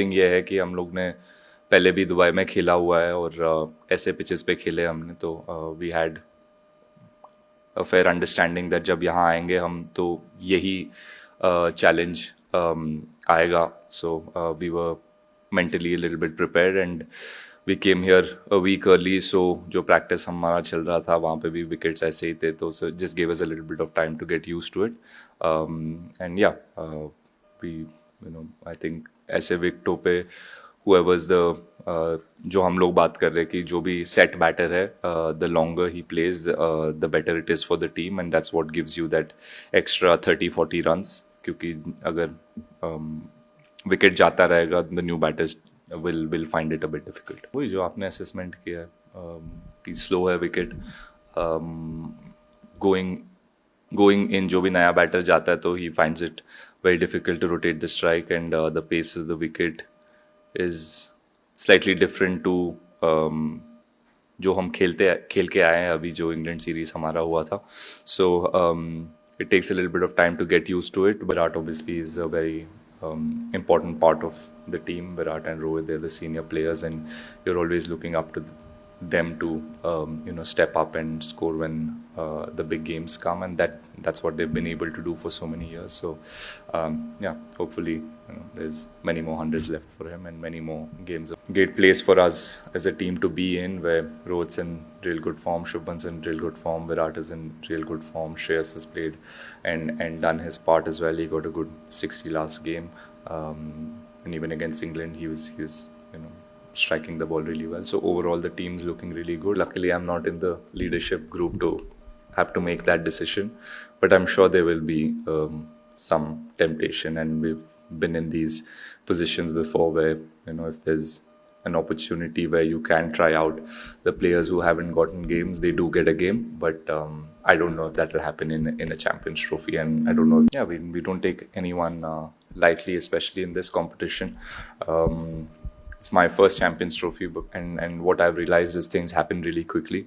Thing ये है कि हम लोग ने पहले भी दुबई में खेला हुआ है और ऐसे पिचेस पे खेले हमने, तो we had a fair understanding that जब यहाँ आएंगे हम तो यही चैलेंज आएगा. So we were mentally a little bit prepared and we came here a week early, so जो practice हमारा चल रहा था वहाँ पे भी wickets ऐसे ही थे, तो so just gave us a little bit of time to get used to it. And yeah, we, you know, I think ऐसे विकेटों पे whoever's the जो हम लोग बात कर रहे हैं कि जो भी set batter है, the longer he plays, the better it is for the team, and that's what gives you that extra 30-40 runs. क्योंकि अगर विकेट जाता रहेगा, the new batters will find it a bit difficult. वही जो आपने assessment किया है कि स्लो है विकेट, गोइंग इन जो भी नया बैटर जाता है तो he finds it very difficult to rotate the strike, and the pace of the wicket is slightly different to जो हम खेल के आए हैं अभी, जो इंग्लैंड सीरीज हमारा हुआ था. सो it takes a little bit of time to get used to it. Virat obviously is a very important part of the team. Virat and Rohit, they're the senior players, and you're always looking up to them to step up and score when the big games come, and that's what they've been able to do for so many years. So yeah, hopefully there's many more hundreds left for him and many more games. Great place for us as a team to be in, where Rohit's in real good form, Shubman's in real good form, Virat is in real good form, Shreyas has played and done his part as well. He got a good 60 last game, and even against England he was striking the ball really well. So overall the team's looking really good. Luckily I'm not in the leadership group to have to make that decision, but I'm sure there will be some temptation, and we've been in these positions before where if there's an opportunity where you can try out the players who haven't gotten games, they do get a game, but I don't know if that will happen in a Champions Trophy, and I don't know. Yeah, we don't take anyone lightly, especially in this competition. It's my first Champions Trophy, and what I've realized is things happen really quickly.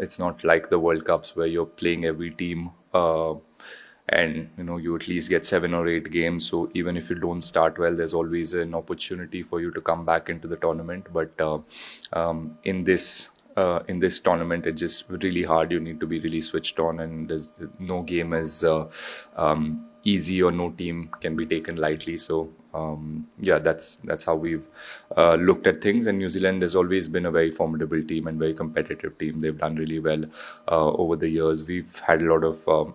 It's not like the World Cups where you're playing every team and you at least get 7 or 8 games. So even if you don't start well, there's always an opportunity for you to come back into the tournament. But in this tournament, it's just really hard. You need to be really switched on, and there's no game is easy, or no team can be taken lightly. So yeah, that's how we've looked at things. And New Zealand has always been a very formidable team and very competitive team. They've done really well over the years. We've had a lot of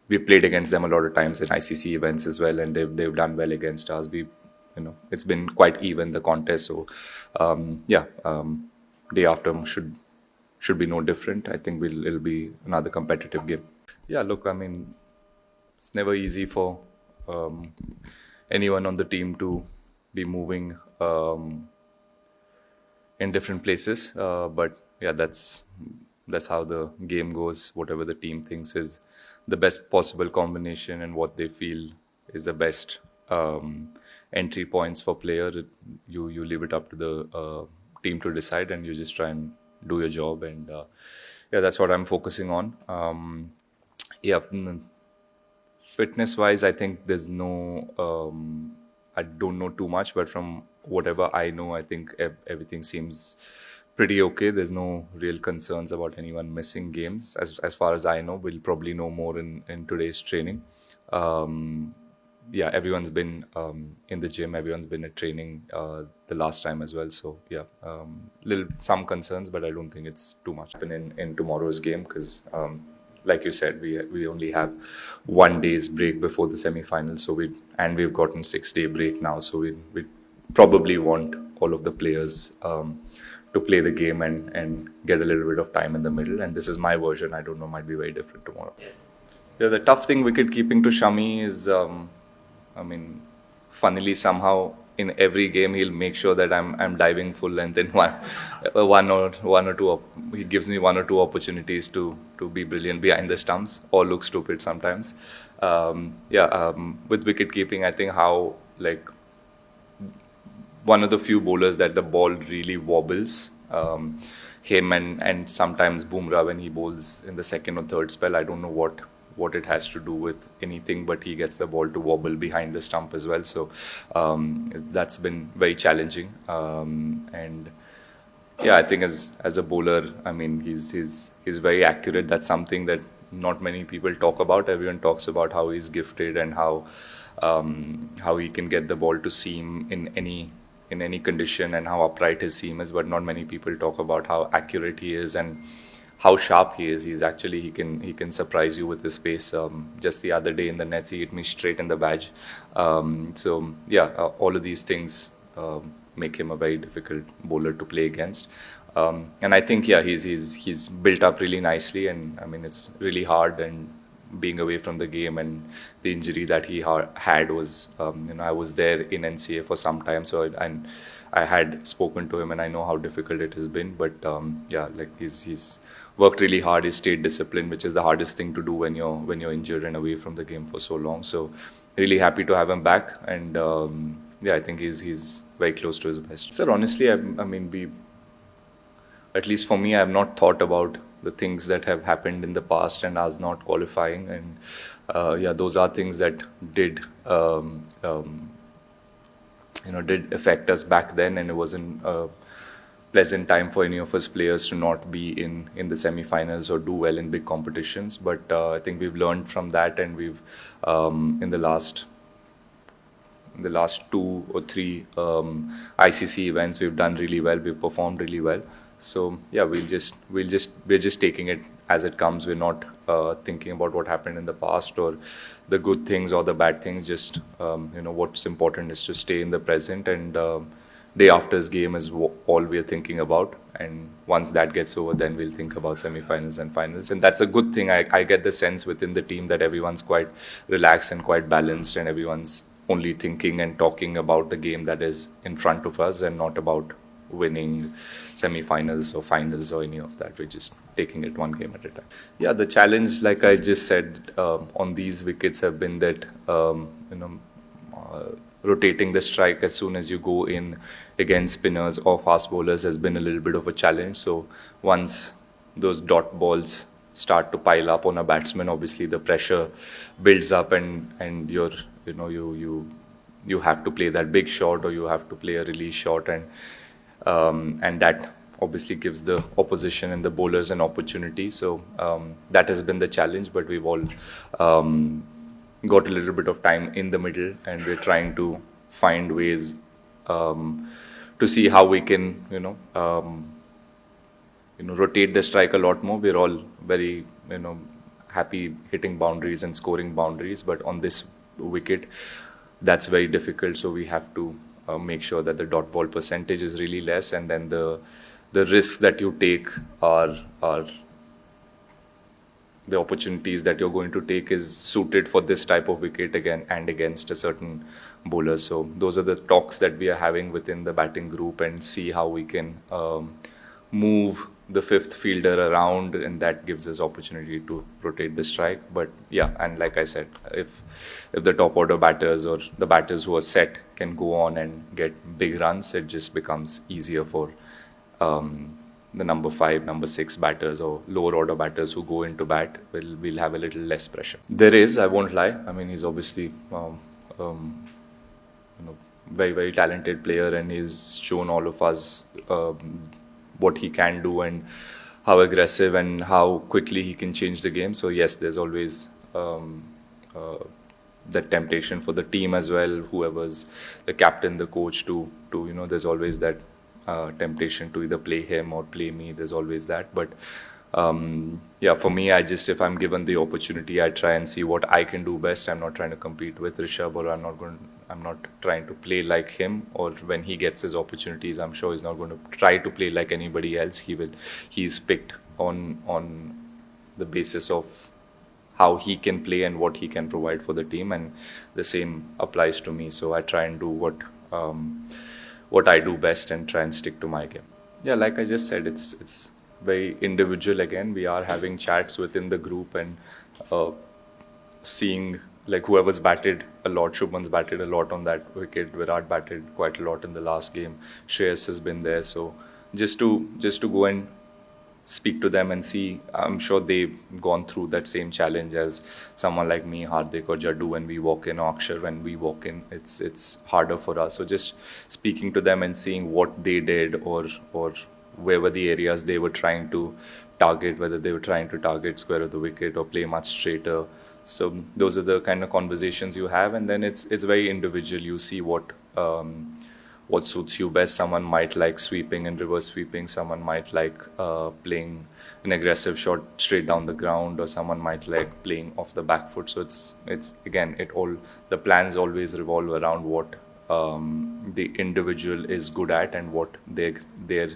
we played against them a lot of times in ICC events as well, and they've done well against us. It's been quite even, the contest. So yeah, day after should be no different. I think it'll be another competitive game. Yeah, look, I mean, it's never easy for anyone on the team to be moving in different places, but yeah, that's how the game goes. Whatever the team thinks is the best possible combination and what they feel is the best entry points for player, you leave it up to the team to decide, and you just try and do your job. And yeah, that's what I'm focusing on. Yeah, fitness wise, I think there's no I don't know too much, but from whatever I know, I think everything seems pretty okay. There's no real concerns about anyone missing games as far as I know. We'll probably know more in today's training. Yeah, everyone's been in the gym, everyone's been at training the last time as well. So yeah, some concerns, but I don't think it's too much in tomorrow's game, because like you said, we only have 1 day's break before the semi-final. So we've gotten 6-day break now. So we probably want all of the players to play the game and get a little bit of time in the middle. And this is my version. I don't know, might be very different tomorrow. Yeah, the tough thing wicket keeping to Shami is, I mean, funnily somehow in every game he'll make sure that I'm diving full length in one or two. He gives me 1 or 2 opportunities to be brilliant behind the stumps, or look stupid sometimes. With wicket keeping, I think how one of the few bowlers that the ball really wobbles. Him and sometimes Bumrah when he bowls in the second or third spell. I don't know what it has to do with anything, but he gets the ball to wobble behind the stump as well. So that's been very challenging. And yeah, I think as a bowler, I mean, he's very accurate. That's something that not many people talk about. Everyone talks about how he's gifted and how he can get the ball to seam in any condition and how upright his seam is. But not many people talk about how accurate he is and how sharp he is. He's actually he can surprise you with his pace. Just the other day in the nets, he hit me straight in the badge. So yeah, all of these things make him a very difficult bowler to play against. And I think yeah, he's built up really nicely, and I mean it's really hard and being away from the game, and the injury that he had was I was there in NCA for some time, so and I had spoken to him and I know how difficult it has been. But yeah, like he's worked really hard. He stayed disciplined, which is the hardest thing to do when you're injured and away from the game for so long. So really happy to have him back, and yeah, I think he's very close to his best. Sir, honestly, I mean, at least for me, I have not thought about the things that have happened in the past and us not qualifying, and yeah, those are things that did did affect us back then, and it wasn't a pleasant time for any of us players to not be in the semi-finals or do well in big competitions. But I think we've learned from that, and we've in the last 2 or 3 ICC events, we've done really well. We've performed really well. So yeah, we're just taking it as it comes. We're not thinking about what happened in the past or the good things or the bad things. Just what's important is to stay in the present, and day after's game is all we're thinking about. And once that gets over, then we'll think about semi-finals and finals. And that's a good thing. I get the sense within the team that everyone's quite relaxed and quite balanced, and everyone's only thinking and talking about the game that is in front of us and not about winning semi-finals or finals or any of that. We're just taking it one game at a time. Yeah, the challenge, like I just said, on these wickets have been that rotating the strike as soon as you go in against spinners or fast bowlers has been a little bit of a challenge. So once those dot balls start to pile up on a batsman, obviously the pressure builds up, and you have to play that big shot, or you have to play a release shot, and that obviously gives the opposition and the bowlers an opportunity. So that has been the challenge, but we've all got a little bit of time in the middle, and we're trying to find ways to see how we can rotate the strike a lot more. We're all very happy hitting boundaries and scoring boundaries, but on this wicket that's very difficult. So we have to make sure that the dot ball percentage is really less, and then the risks that you take are the opportunities that you're going to take is suited for this type of wicket again and against a certain bowler. So those are the talks that we are having within the batting group, and see how we can move the fifth fielder around, and that gives us opportunity to rotate the strike. But yeah, and like I said, if the top order batters or the batters who are set can go on and get big runs, it just becomes easier for the number 5, number 6 batters or lower order batters who go into bat. Will have a little less pressure. There is, I won't lie. I mean, he's obviously very, very talented player, and he's shown all of us what he can do and how aggressive and how quickly he can change the game. So yes, there's always that temptation for the team as well, whoever's the captain, the coach, to there's always that temptation to either play him or play me. There's always that. But yeah, for me, if I'm given the opportunity, I try and see what I can do best. I'm not trying to compete with Rishabh, or I'm not trying to play like him. Or when he gets his opportunities, I'm sure he's not going to try to play like anybody else. He's picked on the basis of how he can play and what he can provide for the team, and the same applies to me. So I try and do what I do best and try and stick to my game. Yeah, like I just said, it's very individual. Again, we are having chats within the group and seeing, like, whoever's batted a lot. Shubman's batted a lot on that wicket. Virat batted quite a lot in the last game. Shreyas has been there. So just to go and speak to them and see. I'm sure they've gone through that same challenge as someone like me, Hardik or Jaddu. When we walk in, or Akshar, when we walk in, it's harder for us. So just speaking to them and seeing what they did, or where were the areas they were trying to target, whether they were trying to target square of the wicket or play much straighter. So those are the kind of conversations you have, and then it's very individual. You see what suits you best. Someone might like sweeping and reverse sweeping. Someone might like playing an aggressive shot straight down the ground, or someone might like playing off the back foot. So it's again, it all, the plans always revolve around what the individual is good at and what their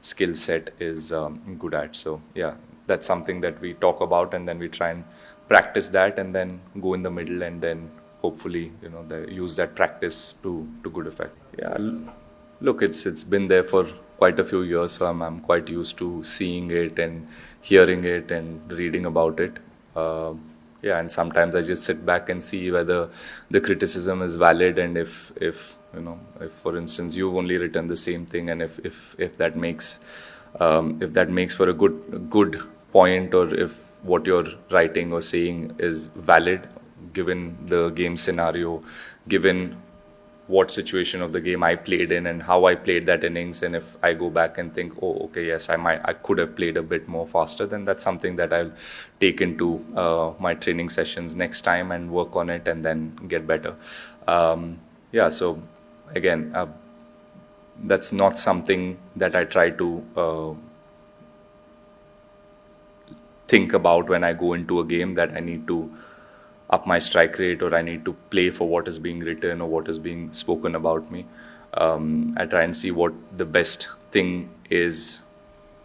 skill set is good at. So yeah, that's something that we talk about, and then we try and practice that, and then go in the middle, and then hopefully use that practice to good effect. Yeah, look, it's been there for quite a few years, so I'm quite used to seeing it and hearing it and reading about it. Yeah, and sometimes I just sit back and see whether the criticism is valid, and if for instance you've only written the same thing, and if that makes for a good point, or if what you're writing or saying is valid given the game scenario, given what situation of the game I played in and how I played that innings, and if I go back and think, oh, okay, yes, I could have played a bit more faster, then that's something that I'll take into my training sessions next time and work on it and then get better. Yeah, so again, that's not something that I try to think about when I go into a game, that I need to up my strike rate, or I need to play for what is being written or what is being spoken about me. I try and see what the best thing is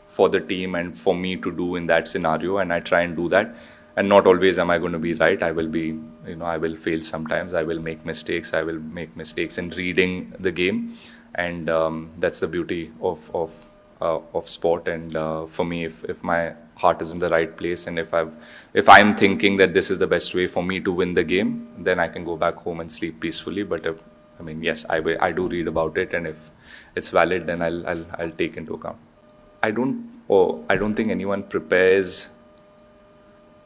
for the team and for me to do in that scenario, and I try and do that. And not always am I going to be right. I will fail sometimes. I will make mistakes. I will make mistakes in reading the game, and that's the beauty of sport. And for me, if my heart is in the right place, and if I'm thinking that this is the best way for me to win the game, then I can go back home and sleep peacefully. But yes, I do read about it, and if it's valid, then I'll take into account. I don't think anyone prepares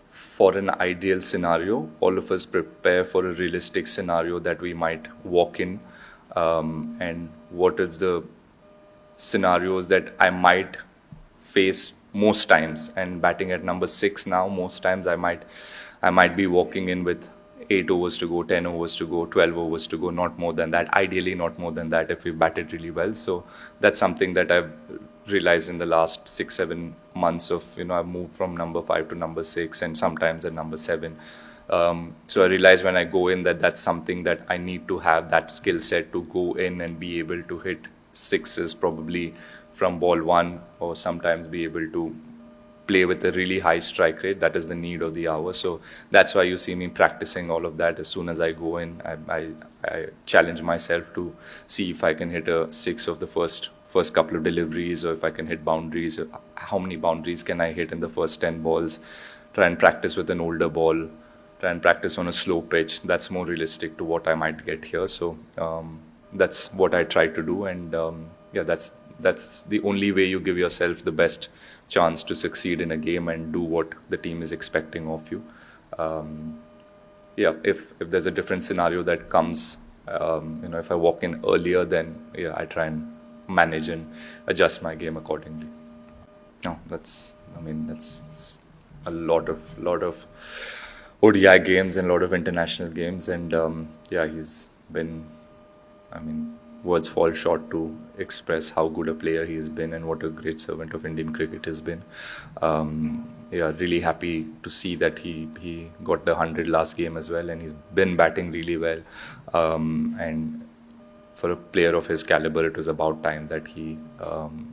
for an ideal scenario. All of us prepare for a realistic scenario that we might walk in, and what is the scenarios that I might face most times. And batting at number 6 now, most times I might be walking in with 8 overs to go, 10 overs to go, 12 overs to go, not more than that. Ideally, not more than that if we batted really well. So that's something that I've realized in the last 6-7 months of, I've moved from number 5 to number 6, and sometimes at number 7. So I realized when I go in that that's something that I need to have that skill set to go in and be able to hit sixes probably from ball 1, or sometimes be able to play with a really high strike rate. That is the need of the hour. So that's why you see me practicing all of that. As soon as I go in, I challenge myself to see if I can hit a 6 of the first couple of deliveries, or if I can hit boundaries. How many boundaries can I hit in the first 10 balls? Try and practice with an older ball. Try and practice on a slow pitch. That's more realistic to what I might get here. So that's what I try to do, and yeah, that's the only way you give yourself the best chance to succeed in a game and do what the team is expecting of you. Yeah, if there's a different scenario that comes, if I walk in earlier, then yeah, I try and manage and adjust my game accordingly. No, that's a lot of ODI games and a lot of international games, and yeah, he's been, words fall short to express how good a player he has been and what a great servant of Indian cricket has been. Yeah, really happy to see that he got the 100 last game as well, and he's been batting really well. And for a player of his caliber, it was about time that he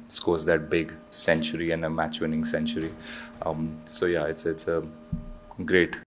scores that big century and a match-winning century. So yeah, it's a great